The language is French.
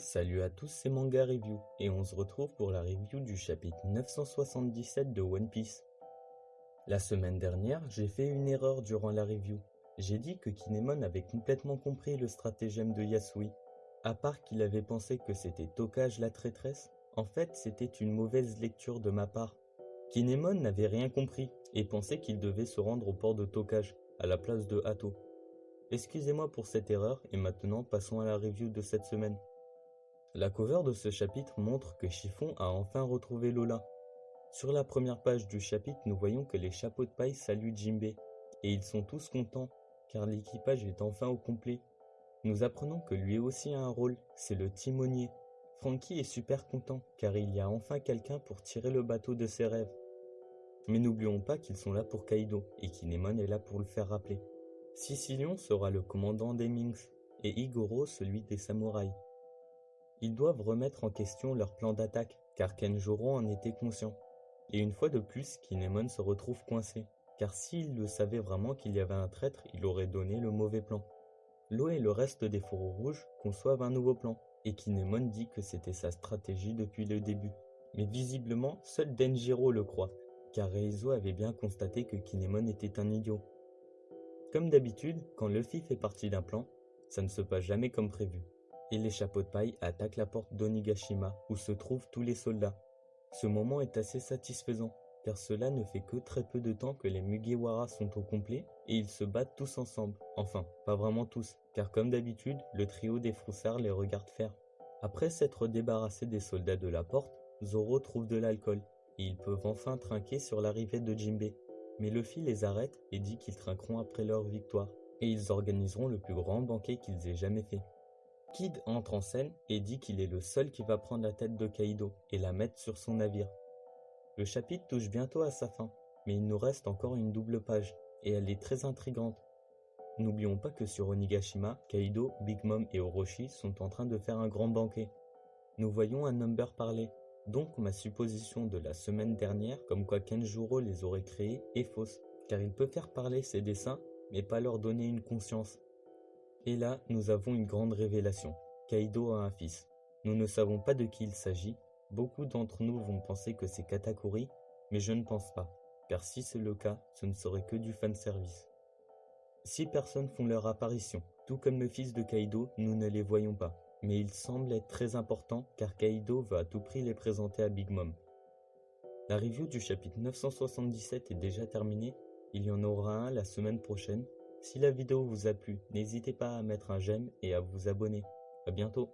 Salut à tous, c'est Manga Review, et on se retrouve pour la review du chapitre 977 de One Piece. La semaine dernière, j'ai fait une erreur durant la review. J'ai dit que Kinemon avait complètement compris le stratagème de Yasui. À part qu'il avait pensé que c'était Tokage la traîtresse, en fait c'était une mauvaise lecture de ma part. Kinemon n'avait rien compris, et pensait qu'il devait se rendre au port de Tokage, à la place de Hato. Excusez-moi pour cette erreur, et maintenant passons à la review de cette semaine. La cover de ce chapitre montre que Chiffon a enfin retrouvé Lola. Sur la première page du chapitre, nous voyons que les chapeaux de paille saluent Jinbei, et ils sont tous contents, car l'équipage est enfin au complet. Nous apprenons que lui aussi a un rôle, c'est le timonier. Franky est super content, car il y a enfin quelqu'un pour tirer le bateau de ses rêves. Mais n'oublions pas qu'ils sont là pour Kaido, et Kinemon est là pour le faire rappeler. Sicilion sera le commandant des Minks, et Igoro celui des samouraïs. Ils doivent remettre en question leur plan d'attaque, car Kenjuro en était conscient. Et une fois de plus, Kinemon se retrouve coincé, car s'il le savait vraiment qu'il y avait un traître, il aurait donné le mauvais plan. Lo et le reste des fourreaux rouges conçoivent un nouveau plan, et Kinemon dit que c'était sa stratégie depuis le début. Mais visiblement, seul Denjiro le croit, car Reizo avait bien constaté que Kinemon était un idiot. Comme d'habitude, quand Luffy fait partie d'un plan, ça ne se passe jamais comme prévu. Et les chapeaux de paille attaquent la porte d'Onigashima, où se trouvent tous les soldats. Ce moment est assez satisfaisant, car cela ne fait que très peu de temps que les Mugiwara sont au complet, et ils se battent tous ensemble. Enfin, pas vraiment tous, car comme d'habitude, le trio des froussards les regarde faire. Après s'être débarrassé des soldats de la porte, Zoro trouve de l'alcool, et ils peuvent enfin trinquer sur l'arrivée de Jinbei. Mais Luffy les arrête et dit qu'ils trinqueront après leur victoire, et ils organiseront le plus grand banquet qu'ils aient jamais fait. Kid entre en scène et dit qu'il est le seul qui va prendre la tête de Kaido et la mettre sur son navire. Le chapitre touche bientôt à sa fin, mais il nous reste encore une double page, et elle est très intrigante. N'oublions pas que sur Onigashima, Kaido, Big Mom et Orochi sont en train de faire un grand banquet. Nous voyons un number parler, donc ma supposition de la semaine dernière, comme quoi Kenjuro les aurait créés, est fausse, car il peut faire parler ses dessins, mais pas leur donner une conscience. Et là, nous avons une grande révélation. Kaido a un fils. Nous ne savons pas de qui il s'agit. Beaucoup d'entre nous vont penser que c'est Katakuri, mais je ne pense pas, car si c'est le cas, ce ne serait que du fanservice. 6 personnes font leur apparition. Tout comme le fils de Kaido, nous ne les voyons pas. Mais ils semblent être très importants, car Kaido veut à tout prix les présenter à Big Mom. La review du chapitre 977 est déjà terminée. Il y en aura un la semaine prochaine. Si la vidéo vous a plu, n'hésitez pas à mettre un j'aime et à vous abonner. À bientôt.